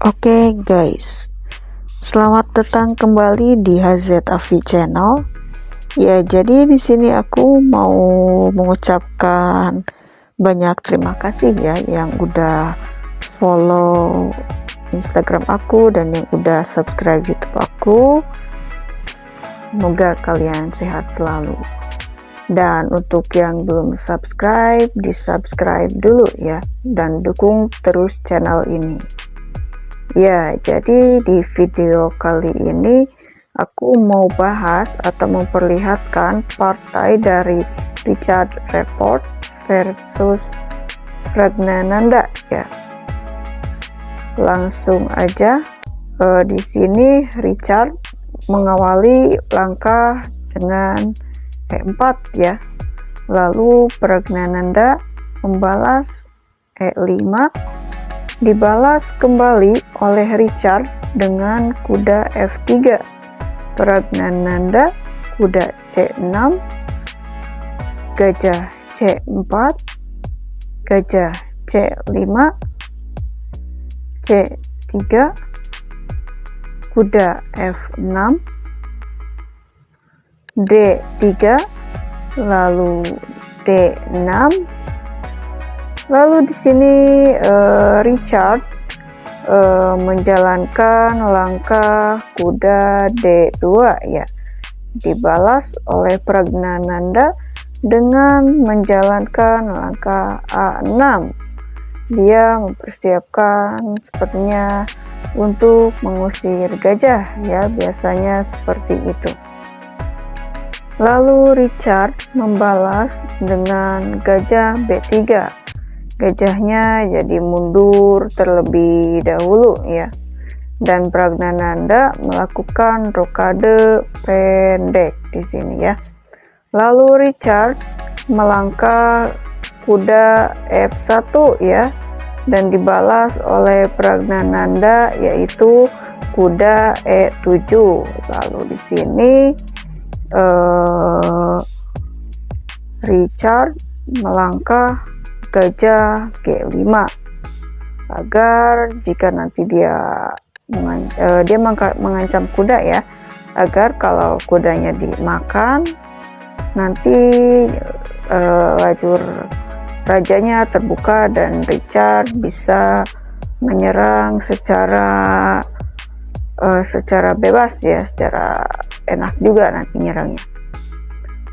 Oke guys, selamat datang kembali di HZAV Channel. Ya, jadi di sini aku mau mengucapkan banyak terima kasih ya yang udah follow Instagram aku dan yang udah subscribe YouTube aku. Semoga kalian sehat selalu. Dan untuk yang belum subscribe, di subscribe dulu ya, dan dukung terus channel ini. Ya, jadi di video kali ini aku mau bahas atau memperlihatkan partai dari Richard Rapport versus Pragnananda ya. Langsung aja, di sini Richard mengawali langkah dengan E4 ya. Lalu Pragnananda membalas E5, dibalas kembali oleh Richard dengan kuda F3. Pragnananda kuda C6, gajah C4, gajah C5, C3, kuda F6, D3, lalu D6. Lalu di sini Richard menjalankan langkah kuda D2 ya, dibalas oleh Pragnananda dengan menjalankan langkah A6. Dia mempersiapkan sepertinya untuk mengusir gajah ya, biasanya seperti itu. Lalu Richard membalas dengan gajah B3. Gajahnya jadi mundur terlebih dahulu ya, dan Pragnananda melakukan rokade pendek di sini ya. Lalu Richard melangkah kuda F1 ya, dan dibalas oleh Pragnananda yaitu kuda E7. Lalu di sini Richard melangkah gajah G5 agar jika nanti dia mengancam kuda ya, agar kalau kudanya dimakan nanti lajur rajanya terbuka dan Richard bisa menyerang secara bebas ya, secara enak juga nanti nyerangnya.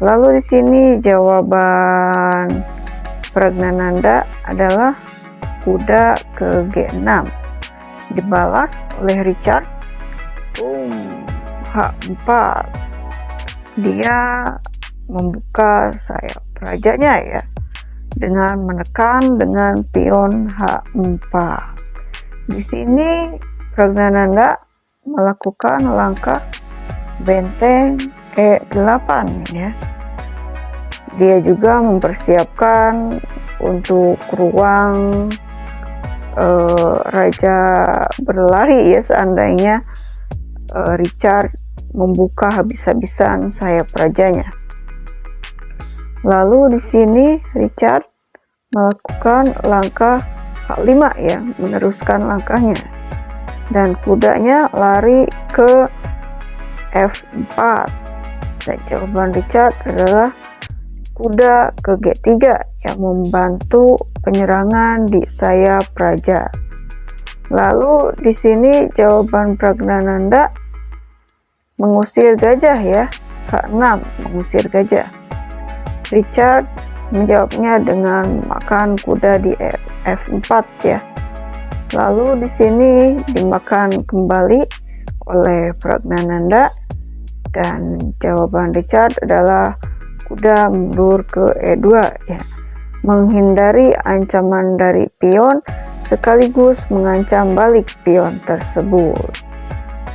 Lalu di sini jawaban Pragnananda adalah kuda ke G6, dibalas oleh Richard. H4, dia membuka sayap rajanya ya, dengan menekan dengan pion H4. Di sini Pragnananda melakukan langkah benteng E8 ya. Dia juga mempersiapkan untuk ruang raja berlari ya, seandainya Richard membuka habis-habisan sayap rajanya. Lalu di sini Richard melakukan langkah H5 ya, meneruskan langkahnya, dan kudanya lari ke F4. Dan jawaban Richard adalah kuda ke G3 yang membantu penyerangan di sayap raja. Lalu di sini jawaban Pragnananda mengusir gajah ya, H6, mengusir gajah. Richard menjawabnya dengan makan kuda di F4 ya. Lalu di sini dimakan kembali oleh Pragnananda, dan jawaban Richard adalah kuda mundur ke E2 ya, menghindari ancaman dari pion sekaligus mengancam balik pion tersebut.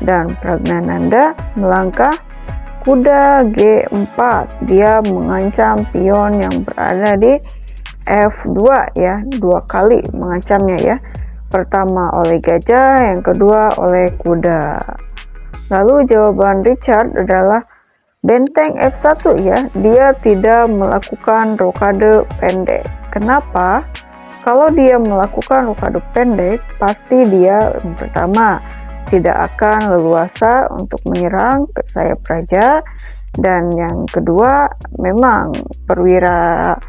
Dan Pragnananda melangkah kuda G4, dia mengancam pion yang berada di F2 ya, dua kali mengancamnya ya. Pertama oleh gajah, yang kedua oleh kuda. Lalu jawaban Richard adalah benteng F1 ya, dia tidak melakukan rokade pendek. Kenapa? Kalau dia melakukan luka pendek, pasti dia yang pertama tidak akan leluasa untuk menyerang ke sayap raja, dan yang kedua memang perwira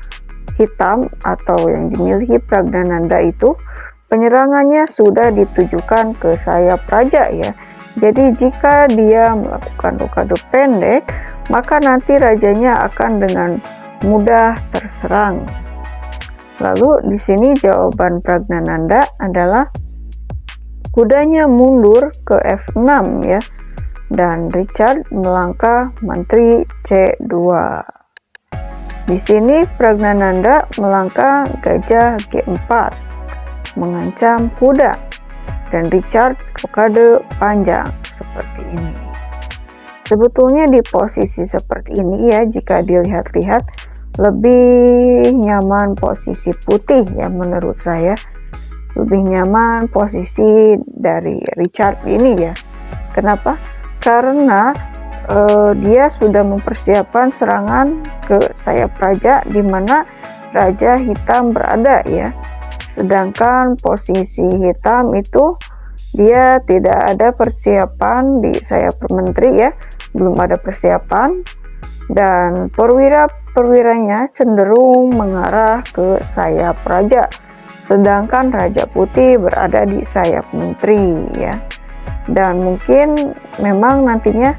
hitam atau yang dimiliki Praggnanandha itu penyerangannya sudah ditujukan ke sayap raja ya. Jadi jika dia melakukan luka pendek, maka nanti rajanya akan dengan mudah terserang. Lalu di sini jawaban Praggnanandha adalah kudanya mundur ke F6 ya, dan Richard melangkah menteri C2. Di sini Praggnanandha melangkah gajah G4 mengancam kuda, dan Richard rokade panjang seperti ini. Sebetulnya di posisi seperti ini ya, jika dilihat-lihat lebih nyaman posisi putih ya, menurut saya lebih nyaman posisi dari Richard ini ya. Kenapa? Karena dia sudah mempersiapkan serangan ke sayap raja di mana raja hitam berada ya. Sedangkan posisi hitam itu dia tidak ada persiapan di sayap menteri ya, belum ada persiapan, dan perwiranya cenderung mengarah ke sayap raja, sedangkan raja putih berada di sayap menteri ya. Dan mungkin memang nantinya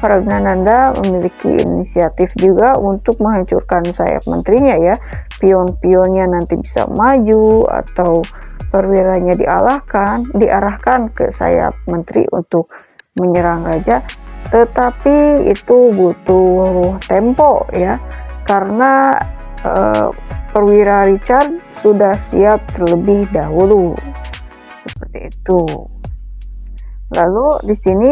Praggnanandha memiliki inisiatif juga untuk menghancurkan sayap menterinya ya. Pion-pionnya nanti bisa maju atau perwiranya diarahkan ke sayap menteri untuk menyerang raja, tetapi itu butuh tempo ya, karena perwira Richard sudah siap terlebih dahulu seperti itu. Lalu di sini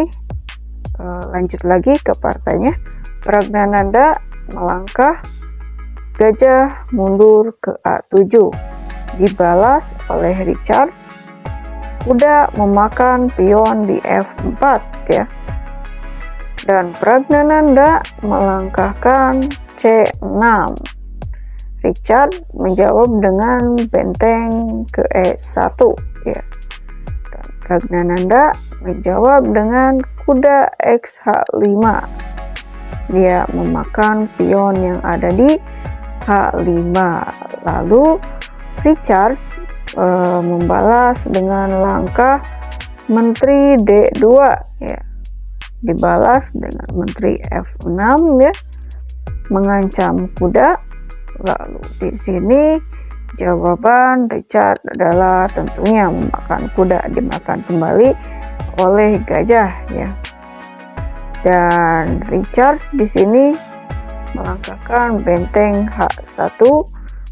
lanjut lagi ke partainya, Praggnanandha melangkah gajah mundur ke A7, dibalas oleh Richard kuda memakan pion di F4 ya, dan Praggnanandha melangkahkan C6. Richard menjawab dengan benteng ke E1 ya. Praggnanandha menjawab dengan kuda XH5. Dia memakan pion yang ada di H5. Lalu Richard membalas dengan langkah menteri D2 ya. Dibalas dengan menteri F6 ya, mengancam kuda. Lalu di sini jawaban Richard adalah tentunya memakan kuda, dimakan kembali oleh gajah ya. Dan Richard di sini melangkahkan benteng H1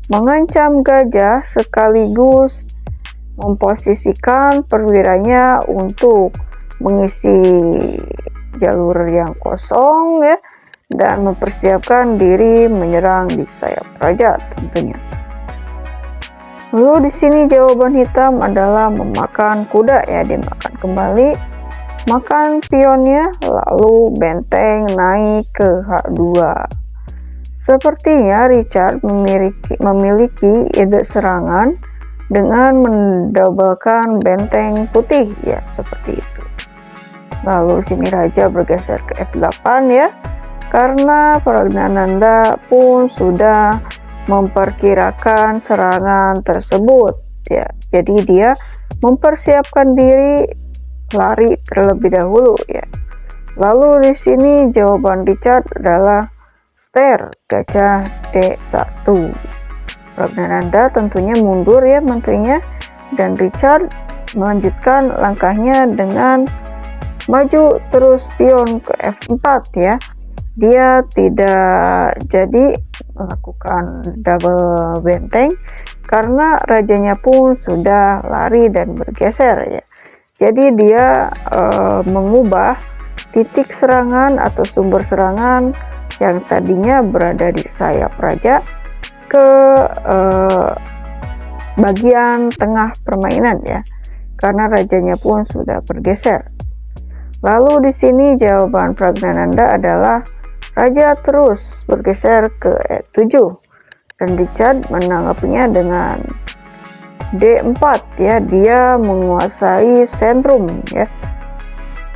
mengancam gajah sekaligus memposisikan perwiranya untuk mengisi jalur yang kosong ya, dan mempersiapkan diri menyerang di sayap raja tentunya. Lalu di sini jawaban hitam adalah memakan kuda ya, dimakan kembali, makan pionnya, lalu benteng naik ke H2. Sepertinya Richard memiliki ide serangan dengan mendobelkan benteng putih ya, seperti itu. Lalu sini raja bergeser ke F8 ya, karena Praggnanandha pun sudah memperkirakan serangan tersebut ya. Jadi dia mempersiapkan diri lari terlebih dahulu ya. Lalu di sini jawaban Richard adalah ster gajah D1. Praggnanandha tentunya mundur ya menterinya, dan Richard melanjutkan langkahnya dengan maju terus pion ke F4 ya. Dia tidak jadi melakukan double benteng karena rajanya pun sudah lari dan bergeser ya. Jadi dia mengubah titik serangan atau sumber serangan yang tadinya berada di sayap raja ke bagian tengah permainan ya, karena rajanya pun sudah bergeser. Lalu di sini jawaban Praggnanandha adalah raja terus bergeser ke E7, dan Richard menanggapinya dengan D4 ya, dia menguasai sentrum ya,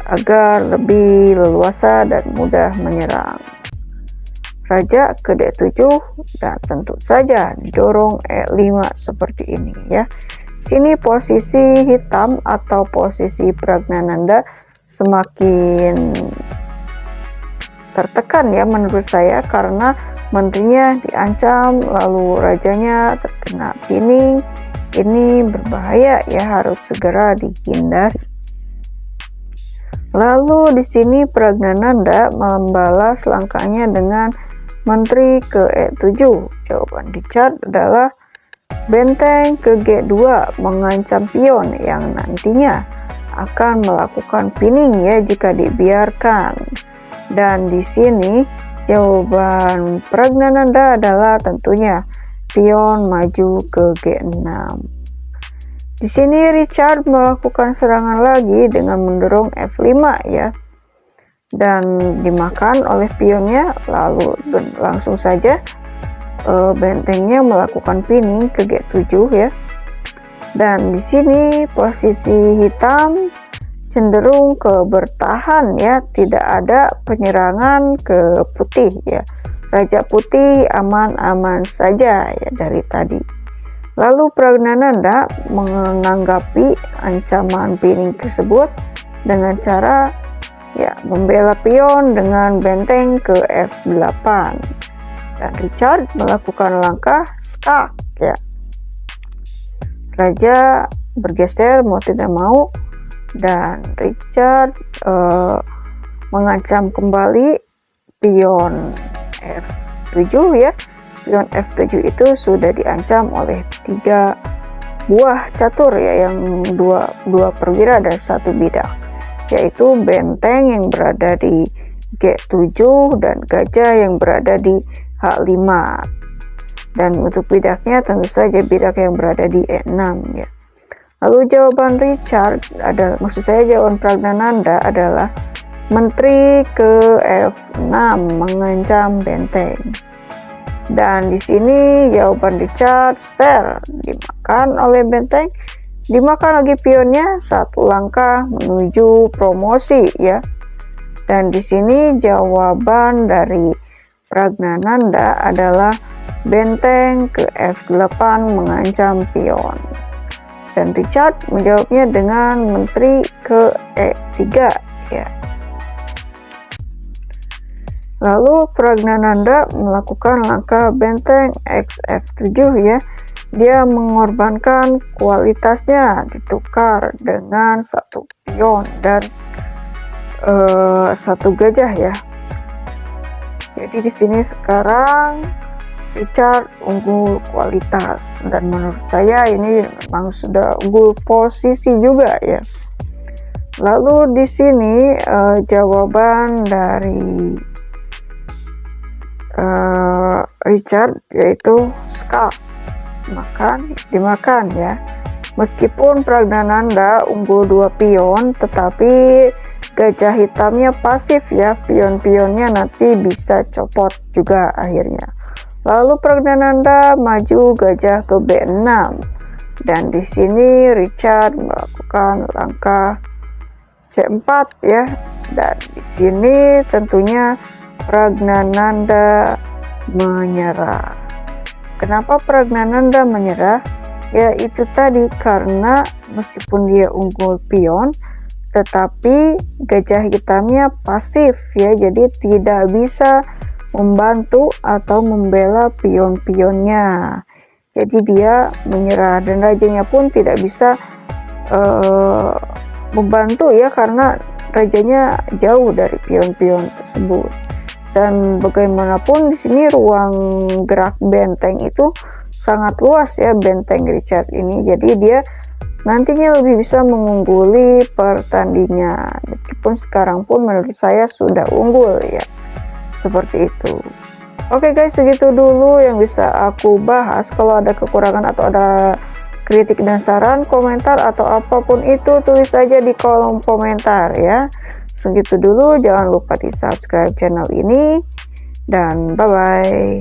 agar lebih leluasa dan mudah menyerang. Raja ke D7 dan tentu saja didorong E5 seperti ini ya. Sini posisi hitam atau posisi Pragnananda semakin tertekan ya menurut saya, karena menterinya diancam, lalu rajanya terkena pining. Ini berbahaya ya, harus segera dihindari. Lalu di sini Pragnananda membalas langkahnya dengan menteri ke E7. Jawaban Richard adalah benteng ke G2 mengancam pion yang nantinya akan melakukan pining ya jika dibiarkan. Dan di sini jawaban Pragnananda adalah tentunya pion maju ke G6. Di sini Richard melakukan serangan lagi dengan mendorong F5 ya, dan dimakan oleh pionnya, lalu langsung saja bentengnya melakukan pining ke G7 ya. Dan di sini posisi hitam cenderung ke bertahan ya, tidak ada penyerangan ke putih ya. Raja putih aman-aman saja ya dari tadi. Lalu Pragnananda menanggapi ancaman pining tersebut dengan cara ya membela pion dengan benteng ke F8. Dan Richard melakukan langkah stuck ya. Raja bergeser mau tidak mau, dan Richard mengancam kembali pion F7 ya. Pion F7 itu sudah diancam oleh 3 buah catur ya, yang dua perwira dan 1 bidak, yaitu benteng yang berada di G7 dan gajah yang berada di H5. Dan untuk bidaknya tentu saja bidak yang berada di E6 ya. Lalu jawaban Richard adalah, maksud saya jawaban Pragnananda adalah menteri ke F6 mengancam benteng. Dan di sini jawaban Richard ster dimakan oleh benteng, dimakan lagi pionnya, 1 langkah menuju promosi ya. Dan di sini jawaban dari Pragnananda adalah benteng ke F8 mengancam pion. Dan Richard menjawabnya dengan menteri ke E3 ya. Lalu Pragnananda melakukan langkah benteng X F7 ya. Dia mengorbankan kualitasnya, ditukar dengan 1 pion dan 1 gajah ya. Jadi di sini sekarang Richard unggul kualitas, dan menurut saya ini memang sudah unggul posisi juga ya. Lalu di sini jawaban dari Richard yaitu skull, dimakan ya. Meskipun Pragnananda unggul 2 pion, tetapi gajah hitamnya pasif ya, pion-pionnya nanti bisa copot juga akhirnya. Lalu Pragnananda maju gajah ke B6, dan di sini Richard melakukan langkah C4 ya. Dan di sini tentunya Pragnananda menyerah. Kenapa Pragnananda menyerah? Ya itu tadi, karena meskipun dia unggul pion, tetapi gajah hitamnya pasif ya, jadi tidak bisa membantu atau membela pion-pionnya. Jadi dia menyerah, dan rajanya pun tidak bisa membantu ya, karena rajanya jauh dari pion-pion tersebut. Dan bagaimanapun di sini ruang gerak benteng itu sangat luas ya, benteng Richard ini. Jadi dia nantinya lebih bisa mengungguli pertandingan, meskipun sekarang pun menurut saya sudah unggul ya, seperti itu. Oke guys, segitu dulu yang bisa aku bahas. Kalau ada kekurangan atau ada kritik dan saran, komentar atau apapun itu, tulis saja di kolom komentar ya. Segitu dulu, jangan lupa di subscribe channel ini, dan bye bye.